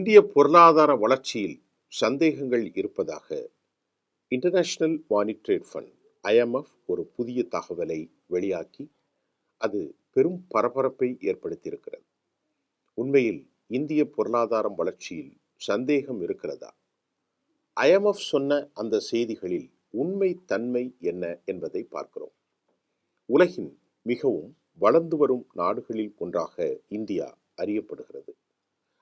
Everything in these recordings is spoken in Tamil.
இந்திய பொருளாதார வளர்ச்சியில் சந்தேகங்கள் இருப்பதாக இன்டர்நேஷனல் மானிட்டரி ஃபண்ட் ஐஎம்எஃப் ஒரு புதிய தகவலை வெளியாக்கி அது பெரும் பரபரப்பை ஏற்படுத்தியிருக்கிறது. உண்மையில் இந்திய பொருளாதாரம் வளர்ச்சியில் சந்தேகம் இருக்கிறதா? ஐஎம்எஃப் சொன்ன அந்த செய்திகளில் உண்மை தன்மை என்ன என்பதை பார்க்கிறோம். உலகின் மிகவும் வளர்ந்து வரும் நாடுகளில் ஒன்றாக இந்தியா அறியப்படுகிறது.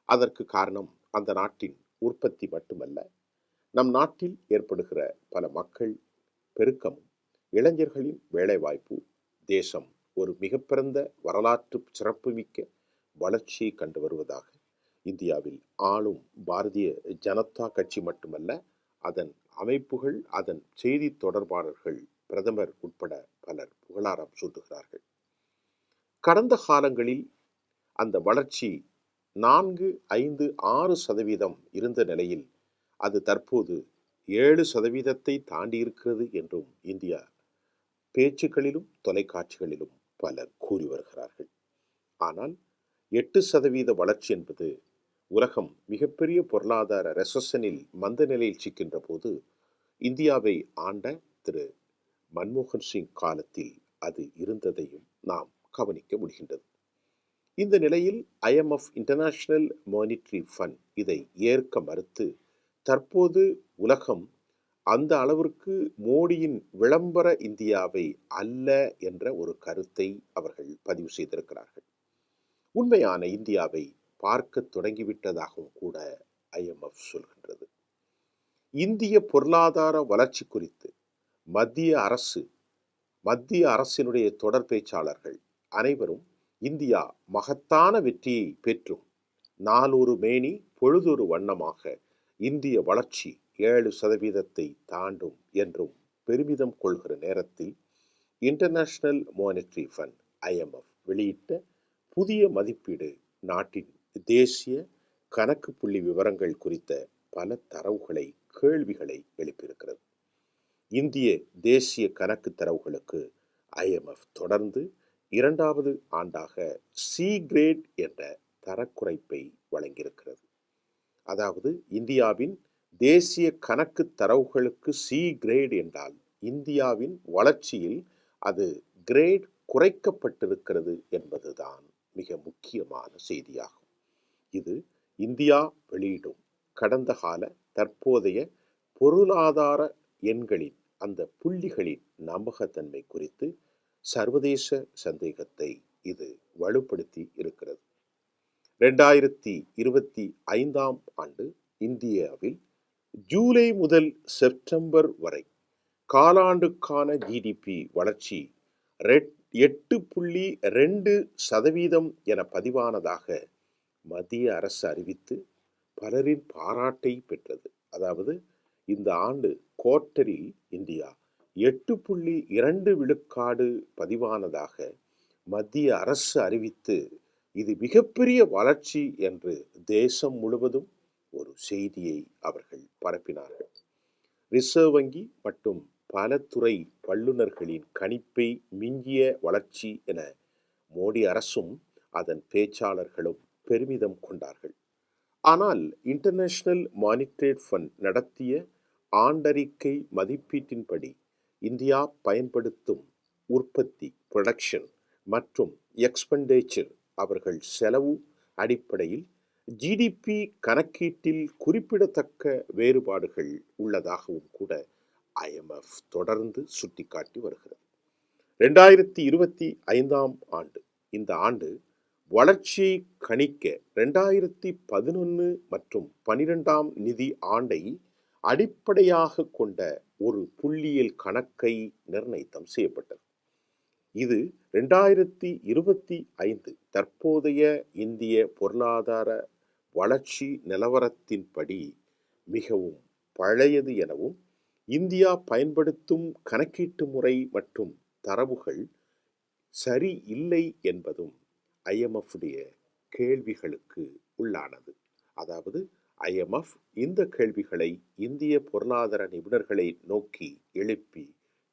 அதற்கு காரணம் அந்த நாட்டின் உற்பத்தி மட்டுமல்ல, நம் நாட்டில் ஏற்படுகிற பல மக்கள் பெருக்கமும் இளைஞர்களின் வேலைவாய்ப்பு. தேசம் ஒரு மிக பிறந்த வரலாற்று சிறப்புமிக்க வளர்ச்சியை கண்டு வருவதாக இந்தியாவில் ஆளும் பாரதிய ஜனதா கட்சி மட்டுமல்ல, அதன் அமைப்புகள், அதன் செய்தி தொடர்பாளர்கள், பிரதமர் உட்பட பலர் புகழாரம் சூட்டுகிறார்கள். கடந்த காலங்களில் அந்த வளர்ச்சி 4, 5, 6% இருந்த நிலையில் அது தற்போது 7% தாண்டியிருக்கிறது என்றும் இந்தியா பேச்சுக்களிலும் தொலைக்காட்சிகளிலும் பலர் கூறி வருகிறார்கள். ஆனால் 8% வளர்ச்சி என்பது உலகம் மிகப்பெரிய பொருளாதார ரெசஷனில் மந்த நிலையில் சிக்கின்ற போது இந்தியாவை ஆண்ட திரு மன்மோகன் சிங் காலத்தில் அது இருந்ததையும் நாம் கவனிக்க முடிகின்றது. இந்த நிலையில் ஐஎம்எஃப் இன்டர்நேஷனல் மானிட்டரி ஃபண்ட் இதை ஏற்க மறுத்து தற்போது உலகம் அந்த அளவிற்கு மோடியின் விளம்பர இந்தியாவை அல்ல என்ற ஒரு கருத்தை அவர்கள் பதிவு செய்திருக்கிறார்கள். உண்மையான இந்தியாவை பார்க்க தொடங்கிவிட்டதாகவும் கூட ஐஎம்எஃப் சொல்கின்றது. இந்திய பொருளாதார வளர்ச்சி குறித்து மத்திய அரசினுடைய தொடர் பேச்சாளர்கள் அனைவரும் இந்தியா மகத்தான வெற்றியை பெற்றும் நாளொரு மேனி பொழுதொரு வண்ணமாக இந்திய வளர்ச்சி 7% தாண்டும் என்றும் பெருமிதம் கொள்கிற நேரத்தில் இன்டர்நேஷனல் மானிட்டரி ஃபண்ட் ஐஎம்எஃப் வெளியிட்ட புதிய மதிப்பீடு நாட்டின் தேசிய கணக்கு புள்ளி விவரங்கள் குறித்த பல தரவுகளை, கேள்விகளை எழுப்பியிருக்கிறது. இந்திய தேசிய கணக்கு தரவுகளுக்கு ஐஎம்எஃப் தொடர்ந்து 2வது ஆண்டாக சி கிரேட் என்ற தரக்குறைப்பை வழங்கியிருக்கிறது. அதாவது இந்தியாவின் தேசிய கணக்கு தரவுகளுக்கு சி கிரேட் என்றால் இந்தியாவின் வளர்ச்சியில் அது கிரேட் குறைக்கப்பட்டிருக்கிறது என்பதுதான் மிக முக்கியமான செய்தியாகும். இது இந்தியா வெளியிடும் கடந்த கால தற்போதைய பொருளாதார எண்களின் அந்த புள்ளிகளின் நம்பகத்தன்மை குறித்து சர்வதேச சந்தேகத்தை இது வலுப்படுத்தி இருக்கிறது. 2025 ஆண்டு இந்தியாவில் ஜூலை முதல் செப்டம்பர் வரை காலாண்டுக்கான ஜிடிபி வளர்ச்சி 8.2% என பதிவானதாக மத்திய அரசு அறிவித்து பலரின் பாராட்டை பெற்றது. அதாவது இந்த ஆண்டு குவார்ட்டரில் இந்தியா 8.2 விழுக்காடு பதிவானதாக மத்திய அரசு அறிவித்து இது மிகப்பெரிய வளர்ச்சி என்று தேசம் முழுவதும் ஒரு செய்தியை அவர்கள் பரப்பினார்கள். ரிசர்வ் வங்கி மற்றும் பல துறை வல்லுநர்களின் கணிப்பை மிஞ்சிய வளர்ச்சி என மோடி அரசும் அதன் பேச்சாளர்களும் பெருமிதம் கொண்டார்கள். ஆனால் இன்டர்நேஷனல் மானிட்டரி ஃபண்ட் நடத்திய ஆண்டறிக்கை மதிப்பீட்டின்படி இந்தியா பயன்படுத்தும் உற்பத்தி, ப்ரொடக்ஷன் மற்றும் எக்ஸ்பெண்டிச்சர் அவர்கள் செலவு அடிப்படையில் ஜிடிபி கணக்கீட்டில் குறிப்பிடத்தக்க வேறுபாடுகள் உள்ளதாகவும் கூட ஐஎம்எஃப் தொடர்ந்து சுட்டிக்காட்டி வருகிறது. 2025 ஆண்டு இந்த ஆண்டு வளர்ச்சியை கணிக்க 2011 மற்றும் 12 நிதி ஆண்டை அடிப்படையாக கொண்ட ஒரு புள்ளியியல் கணக்கை நிர்ணயித்தம் செய்யப்பட்டது. இது 2025 தற்போதைய இந்திய பொருளாதார வளர்ச்சி நிலவரத்தின்படி மிகவும் பழையது எனவும் இந்தியா பயன்படுத்தும் கணக்கீட்டு முறை மற்றும் தரவுகள் சரி இல்லை என்பதும் ஐஎம்எஃப் கேள்விகளுக்கு உள்ளானது. அதாவது ஐஎம்எஃப் இந்த கேள்விகளை இந்திய பொருளாதார நிபுணர்களை நோக்கி எழுப்பி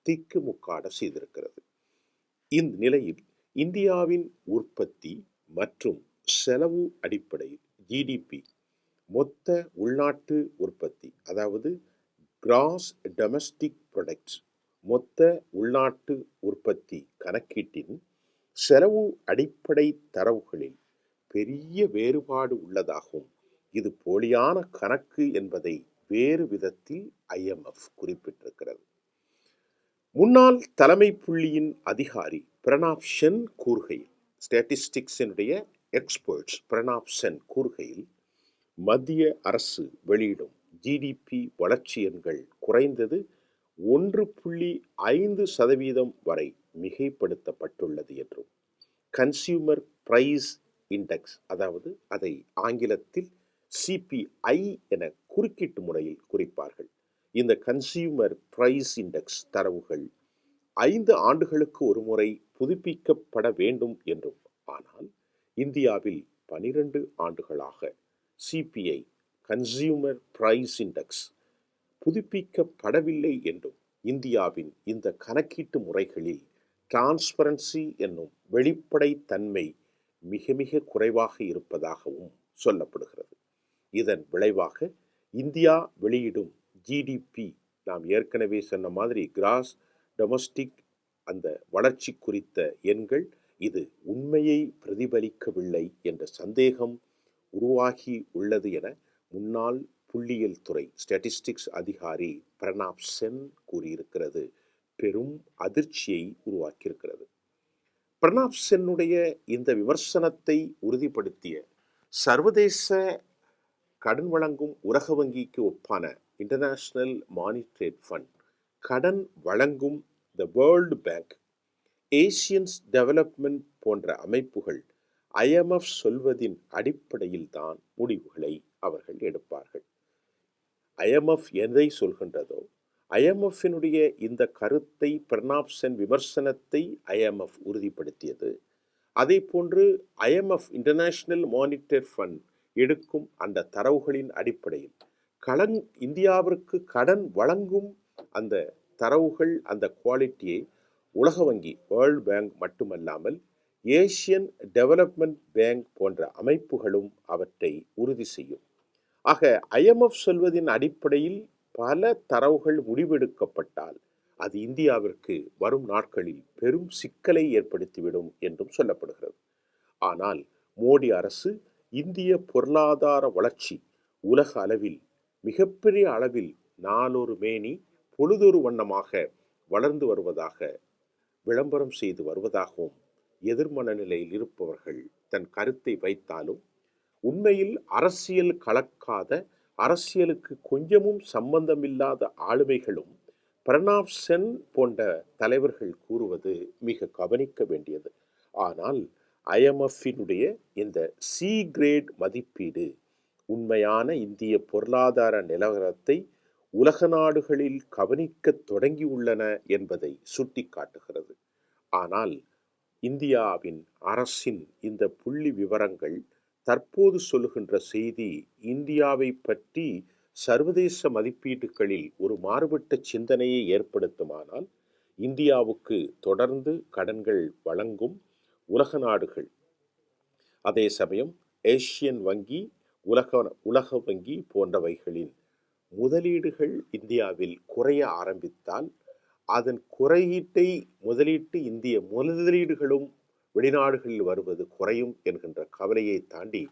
திக்குமுக்காட செய்திருக்கிறது. இந்த நிலையில் இந்தியாவின் உற்பத்தி மற்றும் செலவு அடிப்படையில் ஜிடிபி மொத்த உள்நாட்டு உற்பத்தி, அதாவது கிராஸ் டொமஸ்டிக் ப்ராடக்ட், மொத்த உள்நாட்டு உற்பத்தி கணக்கீட்டின் செலவு அடிப்படை தரவுகளில் பெரிய வேறுபாடு உள்ளதாகும். இது போலியான கணக்கு என்பதை வேறு விதத்தில் IMF குறிப்பிட்டிருக்கிறது. முன்னாள் தலைமை புள்ளியின் அதிகாரி பிரணாப் சென் கூறுகையில், ஸ்டாட்டிஸ்டிக்ஸினுடைய எக்ஸ்பர்ட்ஸ் பிரணாப் சென் கூறுகையில், மத்திய அரசு வெளியிடும் ஜிடிபி வளர்ச்சி எண்கள் குறைந்தது 1.5% வரை மிகைப்படுத்தப்பட்டுள்ளது என்றும், கன்சியூமர் பிரைஸ் இண்டெக்ஸ், அதாவது அதை ஆங்கிலத்தில் CPI என குறுக்கீட்டு முறையில் குறிப்பார்கள், இந்த கன்சியூமர் பிரைஸ் இண்டெக்ஸ் தரவுகள் 5 ஆண்டுகளுக்கு ஒரு முறை புதுப்பிக்கப்பட வேண்டும் என்றும், ஆனால் இந்தியாவில் 12 ஆண்டுகளாக CPI கன்சியூமர் பிரைஸ் இண்டெக்ஸ் புதுப்பிக்கப்படவில்லை என்றும், இந்தியாவின் இந்த கணக்கீட்டு முறைகளில் டிரான்ஸ்பரன்சி என்னும் வெளிப்படைத்தன்மை மிக மிக குறைவாக இருப்பதாகவும் சொல்லப்படுகிறது. இதன் விளைவாக இந்தியா வெளியிடும் ஜிடிபி, நாம் ஏற்கனவே சொன்ன மாதிரி கிராஸ் டொமஸ்டிக் அந்த வளர்ச்சி குறித்த எண்கள், இது உண்மையை பிரதிபலிக்கவில்லை என்ற சந்தேகம் உருவாகி உள்ளது என முன்னாள் புள்ளியியல் துறை ஸ்டாட்டிஸ்டிக்ஸ் அதிகாரி பிரணாப் சென் கூறியிருக்கிறது. பெரும் அதிர்ச்சியை உருவாக்கியிருக்கிறது. பிரணாப் சென்னுடைய இந்த விமர்சனத்தை உறுதிப்படுத்திய சர்வதேச கடன் வழங்கும் உலக வங்கிக்கு ஒப்பான இன்டர்நேஷனல் மானிட்டரி ஃபண்ட், கடன் வழங்கும் the world bank, Asians development போன்ற அமைப்புகள் IMF சொல்வதின் அடிப்படையில் தான் முடிவுகளை அவர்கள் எடுப்பார்கள். IMF எதை சொல்கின்றதோ, IMFினுடைய இந்த கருத்தை, பிரணாப் சென் விமர்சனத்தை IMF உறுதிப்படுத்தியது. அதே போன்று IMF இன்டர்நேஷனல் மானிட்டரி ஃபண்ட் எடுக்கும் அந்த தரவுகளின் அடிப்படையில் இந்தியாவிற்கு கடன் வழங்கும் அந்த தரவுகள், அந்த குவாலிட்டியை உலக வங்கி வேர்ல்டு பேங்க் மட்டுமல்லாமல் ஏசியன் டெவலப்மெண்ட் பேங்க் போன்ற அமைப்புகளும் அவற்றை உறுதி செய்யும். ஆக IMF சொல்வதின் அடிப்படையில் பல தரவுகள் முடிவெடுக்கப்பட்டால் அது இந்தியாவிற்கு வரும் நாட்களில் பெரும் சிக்கலை ஏற்படுத்திவிடும் என்றும் சொல்லப்படுகிறது. ஆனால் மோடி அரசு இந்திய பொருளாதார வளர்ச்சி உலக அளவில் மிகப்பெரிய அளவில் நாளொரு மேனி பொழுதொரு வண்ணமாக வளர்ந்து வருவதாக விளம்பரம் செய்து வருவதாகவும் எதிர்மனநிலையில் இருப்பவர்கள் தன் கருத்தை வைத்தாலும், உண்மையில் அரசியல் கலக்காத, அரசியலுக்கு கொஞ்சமும் சம்பந்தமில்லாத ஆளுமைகளும் பிரணாப் சென் போன்ற தலைவர்கள் கூறுவது மிக கவனிக்க வேண்டியது. ஆனால் IMFினுடைய இந்த C கிரேட் மதிப்பீடு உண்மையான இந்திய பொருளாதார நிலவரத்தை உலக நாடுகளில் கவனிக்க தொடங்கியுள்ளன என்பதை சுட்டிக்காட்டுகிறது. ஆனால் இந்தியாவின் அரசின் இந்த புள்ளி விவரங்கள் தற்போது சொல்லுகின்ற செய்தி இந்தியாவை பற்றி சர்வதேச மதிப்பீடுகளில் ஒரு மாறுபட்ட சிந்தனையை ஏற்படுத்துமானால், இந்தியாவுக்கு தொடர்ந்து கடன்கள் வழங்கும் உலக நாடுகள், அதே சமயம் ஏசியன் வங்கி, உலக வங்கி போன்றவைகளின் முதலீடுகள் இந்தியாவில் குறைய ஆரம்பித்தால், அதன் முதலீட்டு இந்திய முதலீடுகளும் வெளிநாடுகளில் வருவது குறையும் என்கின்ற கவலையை தாண்டி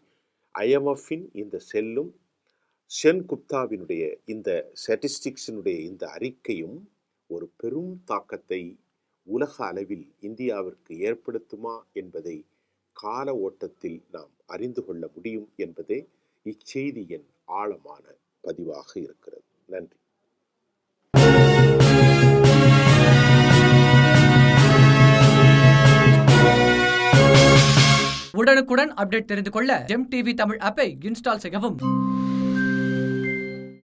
IMFின் இந்த சென் குப்தாவினுடைய இந்த ஸ்டாட்டிஸ்டிக்ஸினுடைய இந்த அறிக்கையும் ஒரு பெரும் தாக்கத்தை உலக அளவில் இந்தியாவிற்கு ஏற்படுத்துமா என்பதை கால ஓட்டத்தில் நாம் அறிந்து கொள்ள முடியும் என்பதே இச்செய்தியின் ஆழமான பதிவாக இருக்கிறது. நன்றி. உடனுக்குடன் அப்டேட் தெரிந்து கொள்ள ஜெம் டிவி தமிழ் ஆப்பை இன்ஸ்டால் செய்யவும்.